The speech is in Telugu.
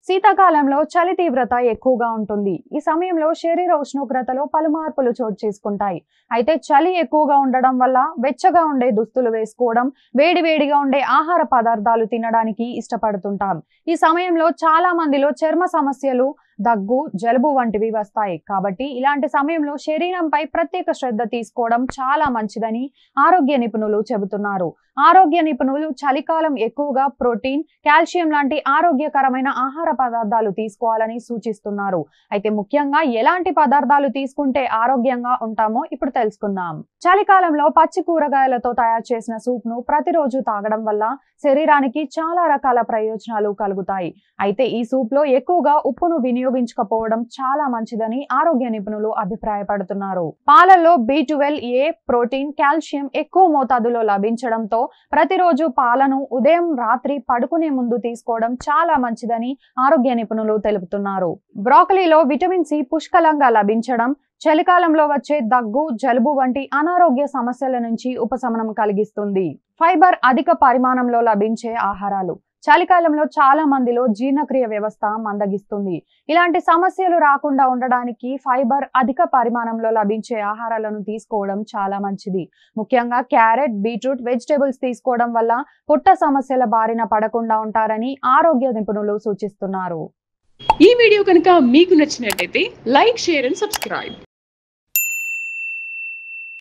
శీతాకాలంలో చలి తీవ్రత ఎక్కువగా ఉంటుంది. ఈ సమయంలో శరీర ఉష్ణోగ్రతలో పలు మార్పులు చోటు చేసుకుంటాయి. అయితే చలి ఎక్కువగా ఉండడం వల్ల వెచ్చగా ఉండే దుస్తులు వేసుకోవడం, వేడివేడిగా ఉండే ఆహార పదార్థాలు తినడానికి ఇష్టపడుతుంటాం. ఈ సమయంలో చాలా మందిలో చర్మ సమస్యలు, దగ్గు, జలుబు వంటివి వస్తాయి. కాబట్టి ఇలాంటి సమయంలో శరీరంపై ప్రత్యేక శ్రద్ధ తీసుకోవడం చాలా మంచిదని ఆరోగ్య నిపుణులు చెబుతున్నారు. ఆరోగ్య నిపుణులు చలికాలం ఎక్కువగా ప్రోటీన్, కాల్షియం లాంటి ఆరోగ్యకరమైన ఆహార పదార్థాలు తీసుకోవాలని సూచిస్తున్నారు. అయితే ముఖ్యంగా ఎలాంటి పదార్థాలు తీసుకుంటే ఆరోగ్యంగా ఉంటామో ఇప్పుడు తెలుసుకుందాం. చలికాలంలో పచ్చి కూరగాయలతో తయారు చేసిన సూప్ ను ప్రతిరోజు తాగడం వల్ల శరీరానికి చాలా రకాల ప్రయోజనాలు కలుగుతాయి. అయితే ఈ సూప్ లో ఎక్కువగా ఉప్పును వినియోగించకపోవడం చాలా మంచిదని ఆరోగ్య నిపుణులు అభిప్రాయపడుతున్నారు. పాలల్లో B12A, ప్రోటీన్, కాల్షియం ఎక్కువ మోతాదులో లభించడంతో ప్రతిరోజు పాలను ఉదయం, రాత్రి పడుకునే ముందు తీసుకోవడం చాలా మంచిదని ఆరోగ్య నిపుణులు తెలుపుతున్నారు. బ్రోకలీలో విటమిన్ సి పుష్కలంగా లభించడం చలికాలంలో వచ్చే దగ్గు, జలుబు వంటి అనారోగ్య సమస్యల నుంచి ఉపశమనం కలిగిస్తుంది. ఫైబర్ అధిక పరిమాణంలో లభించే ఆహారాలు చలికాలంలో చాలా మందిలో జీర్ణక్రియ వ్యవస్థ మందగిస్తుంది. ఇలాంటి సమస్యలు రాకుండా ఉండడానికి ఫైబర్ అధిక పరిమాణంలో లభించే ఆహారాలను తీసుకోవడం చాలా మంచిది. ముఖ్యంగా క్యారెట్, బీట్రూట్, వెజిటేబుల్స్ తీసుకోవడం వల్ల పుట్ట సమస్యల బారిన పడకుండా ఉంటారని ఆరోగ్య నిపుణులు సూచిస్తున్నారు. ఈ వీడియో కనుక మీకు నచ్చినట్లయితే లైక్, షేర్ అండ్ సబ్స్క్రైబ్.